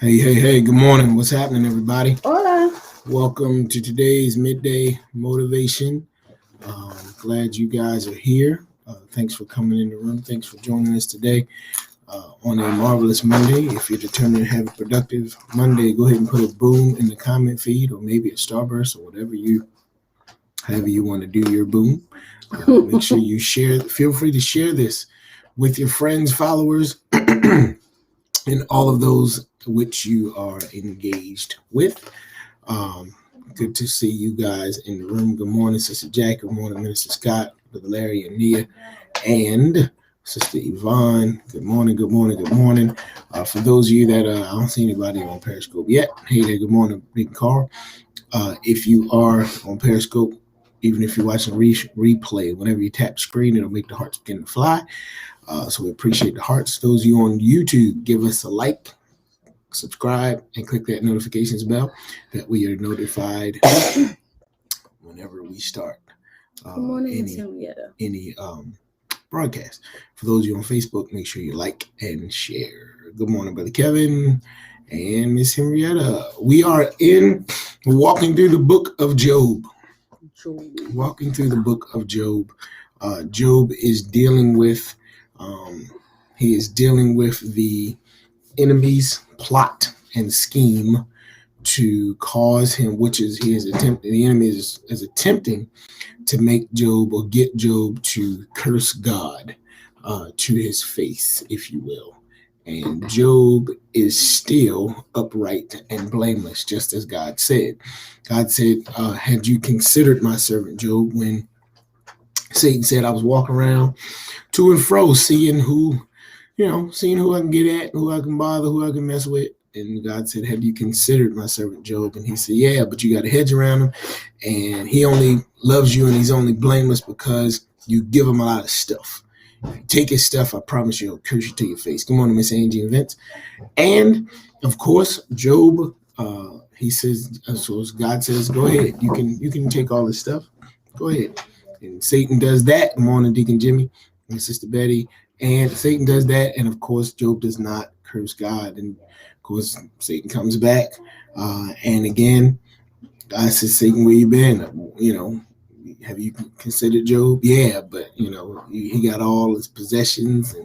Hey, good morning. What's happening, everybody? Hola. Welcome to today's Midday Motivation. Glad you guys are here. Thanks for coming in the room. Thanks for joining us today on a marvelous Monday. If you're determined to have a productive Monday, go ahead and put a boom in the comment feed or maybe a starburst or however you want to do your boom. Make sure you share. Feel free to share this with your friends, followers, and all of those which you are engaged with. Good to see you guys in the room. Good morning, Sister Jack. Good morning, Minister Scott, Brother Larry, and Nia, and Sister Yvonne. Good morning. For those of you that I don't see anybody on Periscope yet. Hey there. Good morning, Big Carl. If you are on Periscope, even if you're watching replay, whenever you tap screen, it'll make the hearts begin to fly. So we appreciate the hearts. Those of you on YouTube, give us a like, subscribe, and click that notifications bell. That way you're notified whenever we start any broadcast. For those of you on Facebook, make sure you like and share. Good morning, Brother Kevin and Miss Henrietta. We are walking through the book of Job. Walking through the book of Job. Job is dealing with the enemy's plot and scheme to cause him, the enemy is attempting to make Job or get Job to curse God to his face, if you will. And Job is still upright and blameless, just as God said. God said, had you considered my servant Job, when Satan said I was walking around to and fro, seeing who I can get at, who I can bother, who I can mess with. And God said, have you considered my servant Job? And he said, yeah, but you got a hedge around him. And he only loves you and he's only blameless because you give him a lot of stuff. If you take his stuff, I promise you, he'll curse you to your face. Good morning, Miss Angie and Vince. And, of course, Job, he says, so God says, go ahead. You can take all this stuff. Go ahead. And Satan does that. Good morning, Deacon Jimmy and Sister Betty. And Satan does that. And, of course, Job does not curse God. And, of course, Satan comes back. And, again, God says, Satan, where you been? Have you considered Job? Yeah, but, he got all his possessions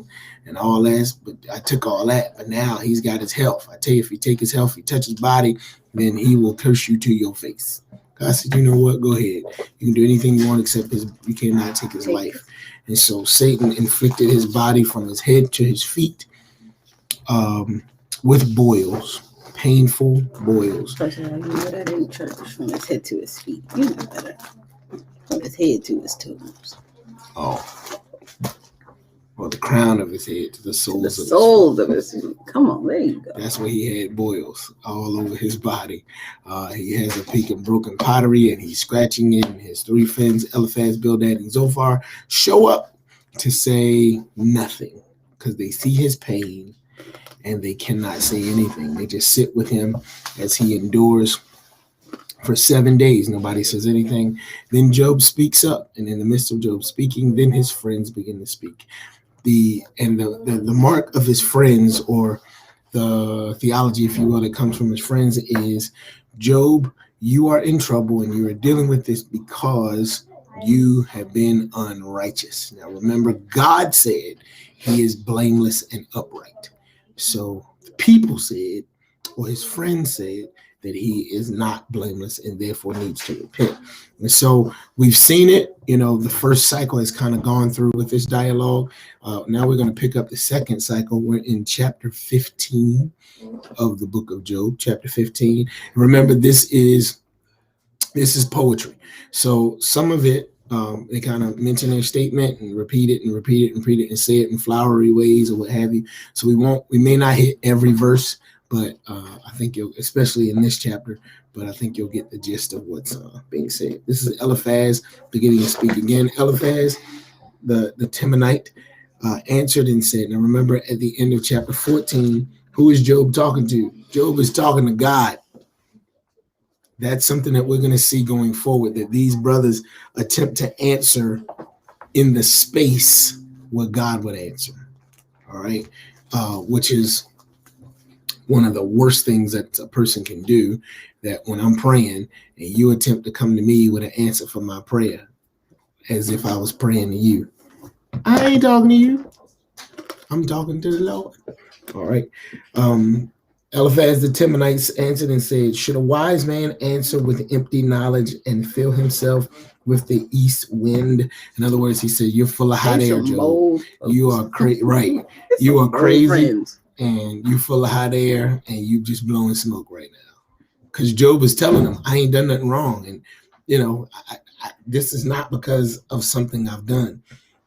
and all that. But I took all that. But now he's got his health. I tell you, if you take his health, you touch his body, then he will curse you to your face. God said, you know what? Go ahead. You can do anything you want except you cannot take his life. And so Satan inflicted his body from his head to his feet with boils, painful boils. First of all, you know that in church, from his head to his feet. You know better. From his head to his toes. Oh. Well, the crown of his head to the soles of his feet. Come on, there you go. That's where he had boils all over his body. He has a piece of broken pottery, and he's scratching it, and his three friends, Eliphaz, Bildad, and Zophar, show up to say nothing because they see his pain, and they cannot say anything. They just sit with him as he endures for 7 days. Nobody says anything. Then Job speaks up, and in the midst of Job speaking, then his friends begin to speak. The mark of his friends, or the theology, if you will, that comes from his friends is, Job, you are in trouble and you are dealing with this because you have been unrighteous. Now remember, God said he is blameless and upright. So the people said, or his friends said, that he is not blameless and therefore needs to repent. And so we've seen it, the first cycle has kind of gone through with this dialogue. Now we're going to pick up the second cycle. We're in chapter 15 of the book of Job, chapter 15. And remember, this is poetry. So some of it, they kind of mention their statement and repeat it and say it in flowery ways or what have you. So we may not hit every verse, but I think especially in this chapter, but I think you'll get the gist of what's being said. This is Eliphaz beginning to speak again. Eliphaz, the Temanite, answered and said, now remember at the end of chapter 14, who is Job talking to? Job is talking to God. That's something that we're going to see going forward, that these brothers attempt to answer in the space where God would answer. All right. Which is one of the worst things that a person can do, that when I'm praying and you attempt to come to me with an answer for my prayer as if I was praying to you. I ain't talking to you. I'm talking to the Lord. All right. Eliphaz the Temanites answered and said, should a wise man answer with empty knowledge and fill himself with the east wind? In other words, he said, you're full of hot air, Job. You are crazy. Right. You are crazy and you full of hot air and you just blowing smoke right now. Because Job is telling him, I ain't done nothing wrong. And, this is not because of something I've done.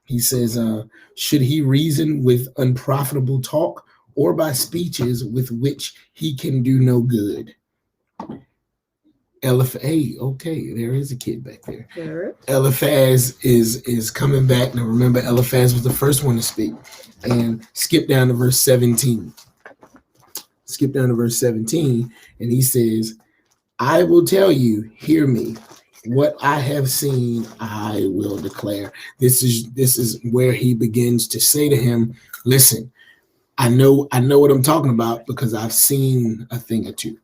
He says, should he reason with unprofitable talk or by speeches with which he can do no good? Hey, okay, there is a kid back there. Sure. Eliphaz is coming back. Now remember, Eliphaz was the first one to speak. And skip down to verse 17. Skip down to verse 17, and he says, I will tell you, hear me. What I have seen, I will declare. This is where he begins to say to him, listen, I know what I'm talking about because I've seen a thing or two.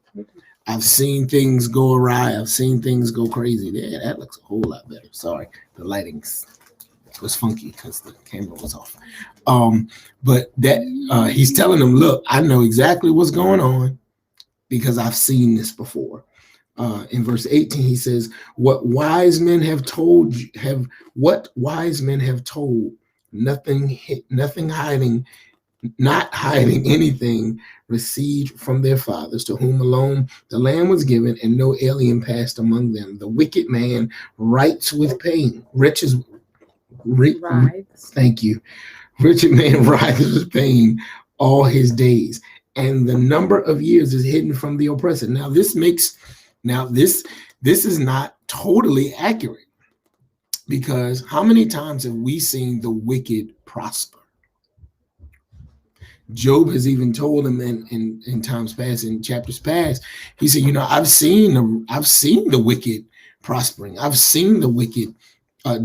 I've seen things go awry. I've seen things go crazy. Yeah, that looks a whole lot better. Sorry, the lighting was funky because the camera was off. But that he's telling them, look, I know exactly what's going on because I've seen this before. In verse 18, he says, what wise men have told, nothing hiding, not hiding anything, received from their fathers, to whom alone the land was given, and no alien passed among them. The wicked man writes with pain. Thank you. Wretched man writhes with pain all his days, and the number of years is hidden from the oppressor. Now this is not totally accurate, because how many times have we seen the wicked prosper? Job has even told him in times past, in chapters past, he said, I've seen the wicked prospering. I've seen the wicked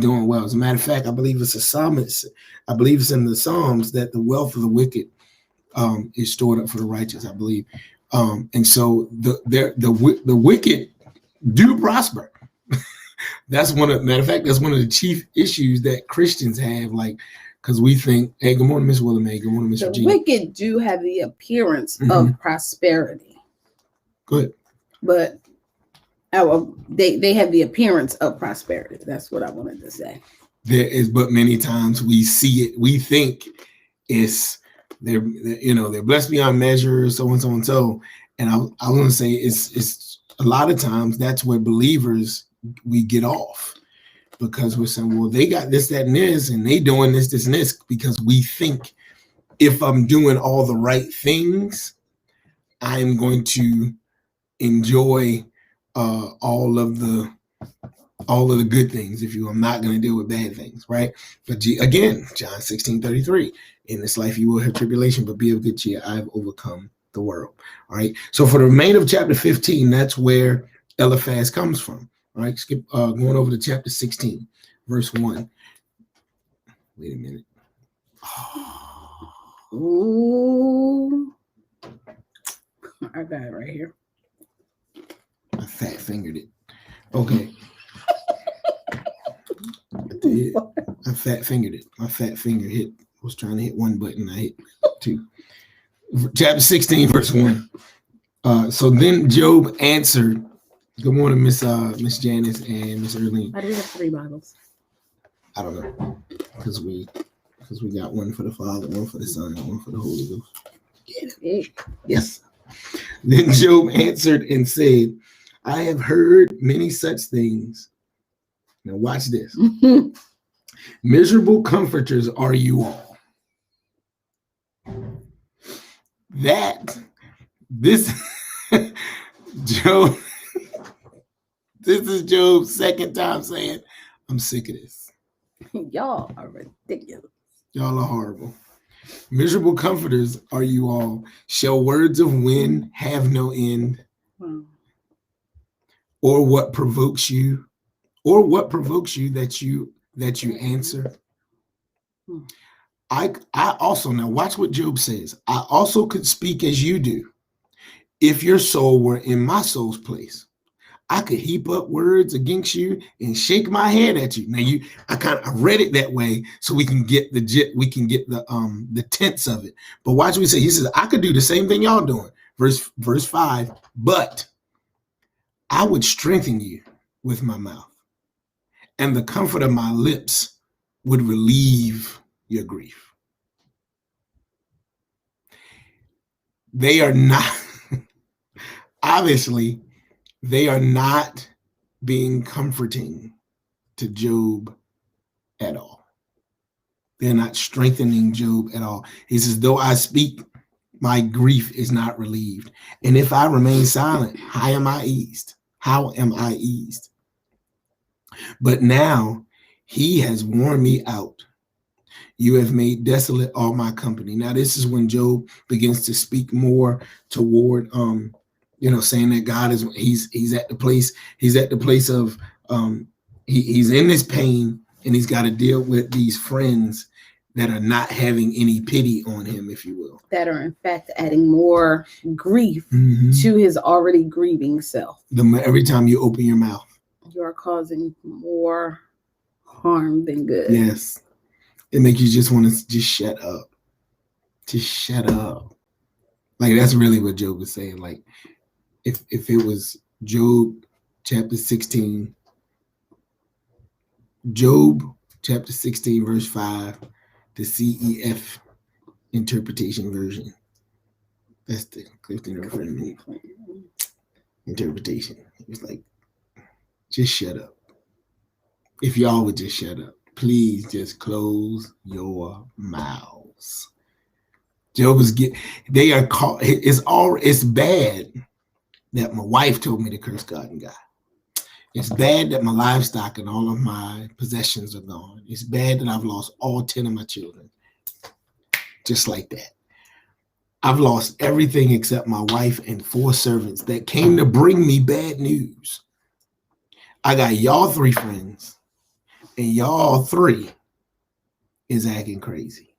doing well. As a matter of fact, I believe it's in the Psalms that the wealth of the wicked is stored up for the righteous, I believe. And so the wicked do prosper. That's one of the chief issues that Christians have, because we think, hey, good morning, Miss Willamay. Good morning, Miss Regina. The wicked do have the appearance of prosperity. Good. But they have the appearance of prosperity. That's what I wanted to say. There is, but many times we see it, we think it's they're blessed beyond measure, so and so and so. And I want to say it's a lot of times that's where believers we get off, because we're saying, well, they got this, that, and this, and they doing this, this, and this, because we think if I'm doing all the right things, I'm going to enjoy all of the good things. If I'm not going to deal with bad things, right? But again, John 16:33, in this life you will have tribulation, but be of good cheer. I've overcome the world. All right. So for the remainder of chapter 15, that's where Eliphaz comes from. All right. Skip going over to chapter 16, verse 1. Wait a minute. Ooh. I got it right here. I fat fingered it. Okay. I fat fingered it. My fat finger was trying to hit one button. I hit two. Chapter 16, verse 1. So then Job answered. Good morning, Miss Janice and Miss Erlene. Why do we have 3 Bibles? I don't know. Because we got one for the Father, one for the Son, and one for the Holy Ghost. Get it? Yes. Then Job answered and said, I have heard many such things. Now watch this. Miserable comforters are you all. Job, this is Job's second time saying, I'm sick of this. Y'all are ridiculous. Y'all are horrible. Miserable comforters are you all. Shall words of wind have no end? Or what provokes you? Or what provokes you that you answer? I also, now watch what Job says. I also could speak as you do. if your soul were in my soul's place, I could heap up words against you and shake my head at you. Now I read it that way so we can get the tense of it. But watch what he say. He says, I could do the same thing y'all doing. Verse 5, but I would strengthen you with my mouth, and the comfort of my lips would relieve your grief. They are not, obviously, they are not being comforting to Job at all. They're not strengthening Job at all. He says, though I speak, my grief is not relieved. And if I remain silent, how am I eased? How am I eased? But now he has worn me out. You have made desolate all my company. Now, this is when Job begins to speak more toward saying that God is he's at the place of he's in this pain, and he's got to deal with these friends that are not having any pity on him, if you will. That are in fact adding more grief to his already grieving self. Every time you open your mouth, you are causing more harm than good. Yes. It makes you just want to just shut up. Just shut up. Like, that's really what Job was saying. Like, if it was Job chapter 16, verse 5, the CEF interpretation version. That's the Clifton or Freeman interpretation. It was like, just shut up. If y'all would just shut up, please just close your mouths. Job is they are called. It's bad that my wife told me to curse God and God. It's bad that my livestock and all of my possessions are gone. It's bad that I've lost all 10 of my children. Just like that. I've lost everything except my wife and 4 servants that came to bring me bad news. I got y'all 3 friends, and y'all 3 is acting crazy.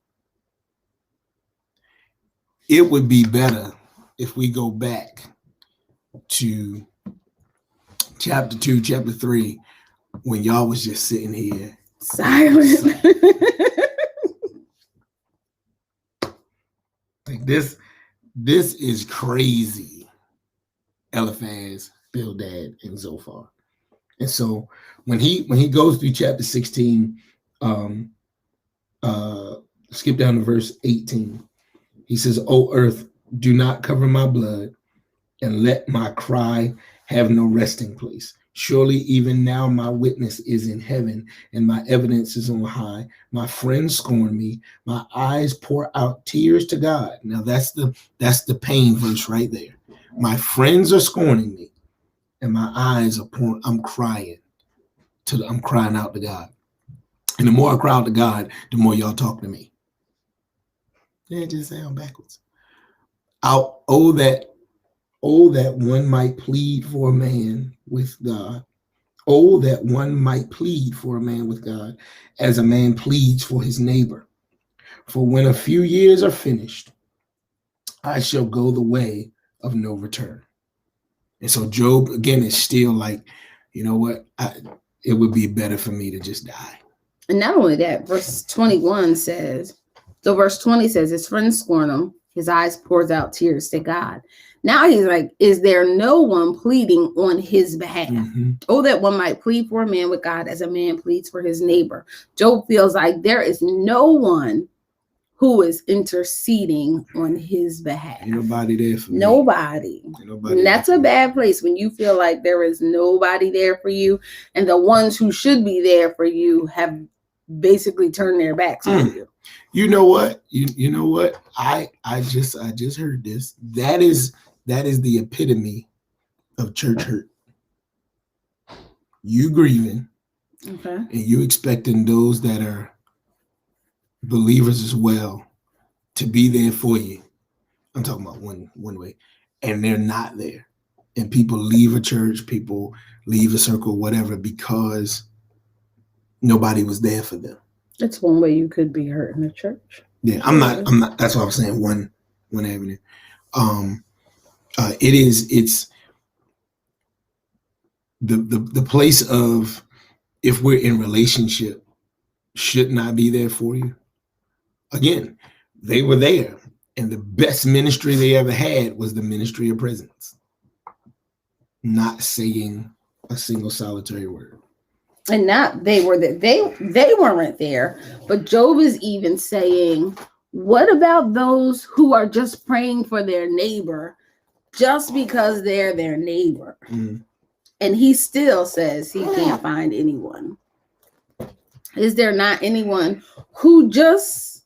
It would be better if we go back to chapter 2, chapter 3, when y'all was just sitting here silent. Like this is crazy. Eliphaz, Bildad, and Zophar. And so when he goes through chapter 16, skip down to verse 18. He says, O earth, do not cover my blood, and let my cry have no resting place. Surely even now my witness is in heaven, and my evidence is on high. My friends scorn me. My eyes pour out tears to God. Now that's the pain verse right there. My friends are scorning me, and my eyes are pouring. I'm crying out to God. And the more I cry out to God, the more y'all talk to me. Yeah, just sound backwards. Oh, that one might plead for a man with God. Oh, that one might plead for a man with God, as a man pleads for his neighbor. For when a few years are finished, I shall go the way of no return. And so Job, again, is still like, you know what? It would be better for me to just die. And not only that, verse 20 says, his friends scorn him. His eyes pours out tears to God. Now he's like, is there no one pleading on his behalf? Oh, that one might plead for a man with God as a man pleads for his neighbor. Job feels like there is no one who is interceding on his behalf. Ain't nobody there for me. Nobody. And that's a bad place when you feel like there is nobody there for you, and the ones who should be there for you have basically turned their backs on you. You know what? You know what? I just heard this. That is the epitome of church hurt. You grieving, okay, and you expecting those that are believers as well to be there for you. I'm talking about one way, and they're not there. And people leave a church, people leave a circle, whatever, because nobody was there for them. That's one way you could be hurt in the church. Yeah, I'm not. That's what I'm saying. One avenue. It's the place of, if we're in relationship, should not be there for you. Again, they were there, and the best ministry they ever had was the ministry of presence, not saying a single solitary word. And not they were that they weren't there, but Job is even saying, what about those who are just praying for their neighbor just because they're their neighbor? Mm. And he still says he can't find anyone. Is there not anyone who just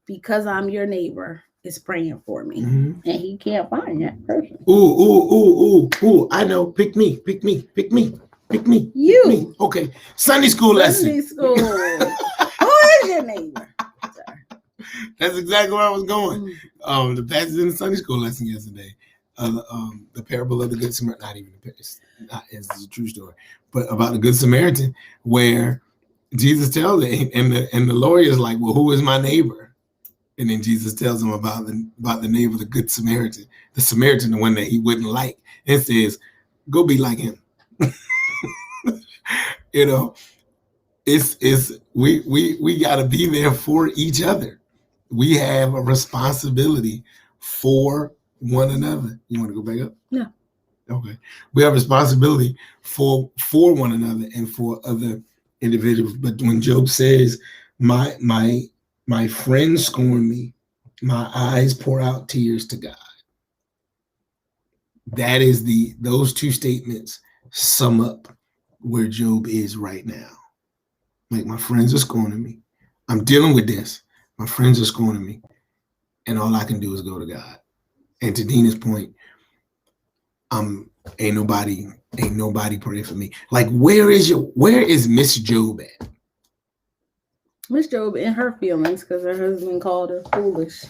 because I'm your neighbor is praying for me? Mm-hmm. And he can't find that person. Ooh. I know. Pick me. You. Pick me. Okay. Sunday school lesson. Who is your neighbor? That's exactly where I was going. The passage in the Sunday school lesson yesterday. The parable of the Good Samaritan, not even it's a true story, but about the Good Samaritan, where Jesus tells it, and the lawyer is like, well, who is my neighbor? And then Jesus tells him about the neighbor, the Good Samaritan, the Samaritan, the one that he wouldn't like, and says, go be like him. You know, we got to be there for each other. We have a responsibility for one another. You want to go back up? Yeah. Okay. We have responsibility for one another and for other individuals. But when Job says, my friends scorn me, my eyes pour out tears to God, that is those two statements sum up where Job is right now. Like, my friends are scorning me. I'm dealing with this. My friends are scorning me. And all I can do is go to God. And to Dina's point, ain't nobody praying for me. Like, where is Miss Job at? Miss Job in her feelings because her husband called her foolish.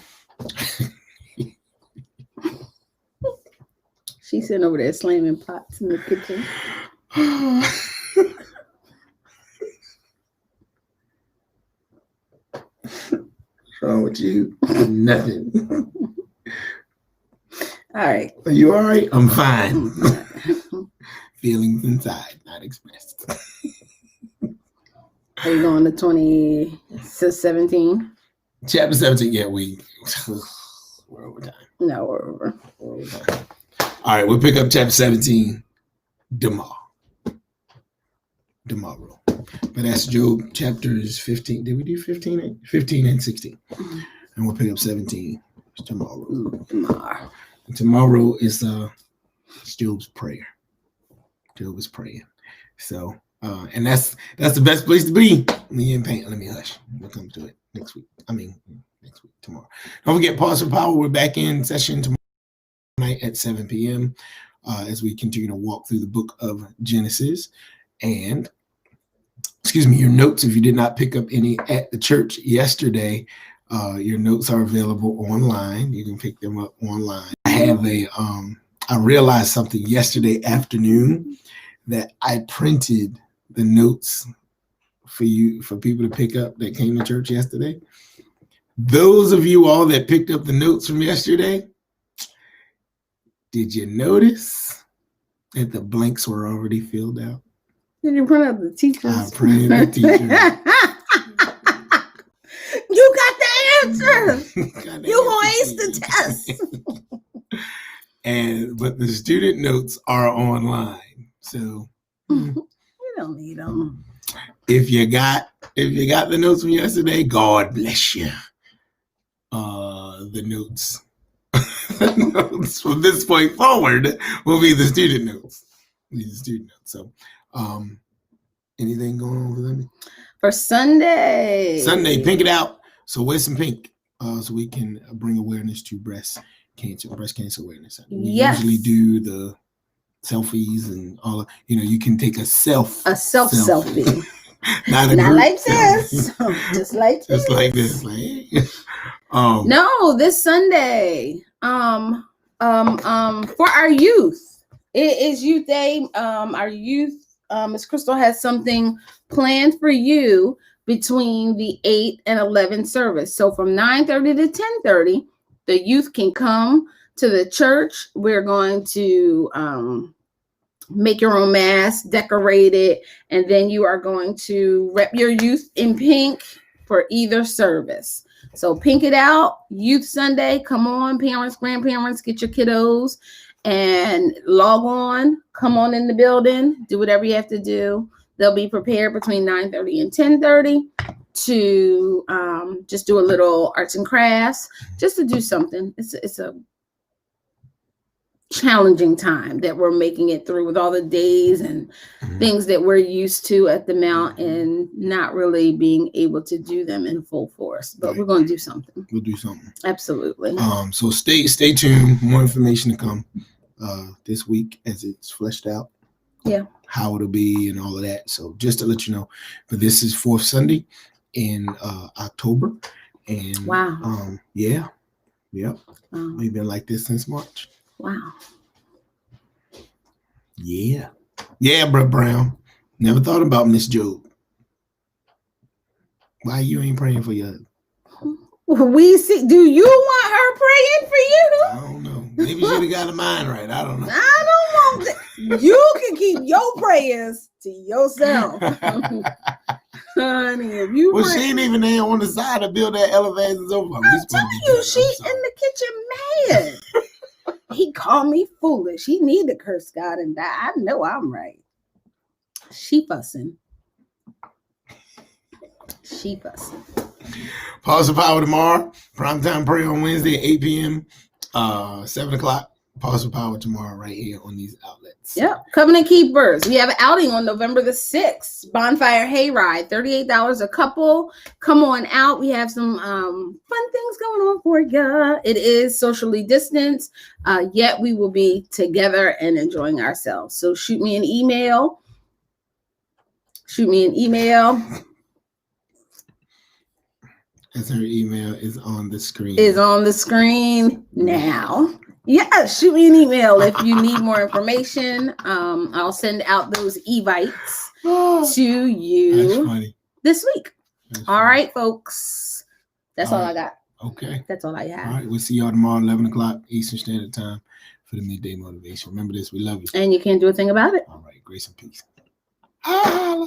She's sitting over there slamming pots in the kitchen. What's wrong with you? Nothing. All right. Are you all right? I'm fine. Feelings inside, not expressed. Are you going to 17? Chapter 17. Yeah, we're over time. No, we're over. All right, we'll pick up chapter 17 tomorrow. But that's Job chapters 15. Did we do 15? 15 and 16. And we'll pick up 17 tomorrow. Tomorrow is Job's prayer. Job is praying. So, and that's the best place to be. Let me hush. We'll come to it next week. Tomorrow. Don't forget, Pause for Power. We're back in session tomorrow night at 7 p.m. As we continue to walk through the book of Genesis. And your notes, if you did not pick up any at the church yesterday, your notes are available online. You can pick them up online. I realized something yesterday afternoon, that I printed the notes for people to pick up that came to church yesterday. Those of you all that picked up the notes from yesterday, did you notice that the blanks were already filled out? Did you print out the teachers? I printed the teacher. You got the answers. You gonna ace the test. But the student notes are online, so you don't need them. If you got the notes from yesterday, God bless you. The notes from this point forward will be the student notes. So, anything going on with them? For Sunday, pink it out. So wear some pink, so we can bring awareness to breast cancer awareness. We usually do the selfies and all of, you can take a self selfie. Not like this. Just like this. No, this Sunday. For our youth. It is Youth Day. Our youth, Miss Crystal has something planned for you between the 8 and 11 service. So from 9:30 to 10:30, the youth can come to the church. We're going to make your own mask, decorate it, and then you are going to rep your youth in pink for either service. So pink it out, Youth Sunday, come on, parents, grandparents, get your kiddos and log on, come on in the building, do whatever you have to do. They'll be prepared between 9:30 and 10:30 to just do a little arts and crafts, just to do something. It's a challenging time that we're making it through with all the days and things that we're used to at the Mount and not really being able to do them in full force, but we're going to do something. We'll do something. Absolutely. So stay tuned. More information to come this week as it's fleshed out. Yeah. How it'll be and all of that. So just to let you know, but this is 4th Sunday in October. And wow. Yeah. We've been like this since March. Wow. Yeah, Brother Brown. Never thought about Miss Job. Why you ain't praying for your? We see. Do you want her praying for you? I don't know. Maybe she'd have got a mind right. I don't know. I don't want that. You can keep your prayers to yourself, honey. If you she ain't even there on the side to build that elevator over. I'm telling you, she in the kitchen mad. He called me foolish. He need to curse God and die. I know I'm right. She fussing. Pause of Power tomorrow. Primetime prayer on Wednesday at 8 p.m. 7 o'clock. Pause of Power tomorrow right here on these outlets. Yep. Covenant Keepers. We have an outing on November the 6th. Bonfire Hayride. $38 a couple. Come on out. We have some fun things going on for you. It is socially distanced, yet we will be together and enjoying ourselves. So shoot me an email. As her email is on the screen. Now. Yeah, shoot me an email if you need more information. I'll send out those evites to you this week. All right, folks. That's all I got. Okay. That's all I have. All right, we'll see y'all tomorrow, 11 o'clock Eastern Standard Time for the Midday Motivation. Remember this, we love you. And you can't do a thing about it. All right, grace and peace.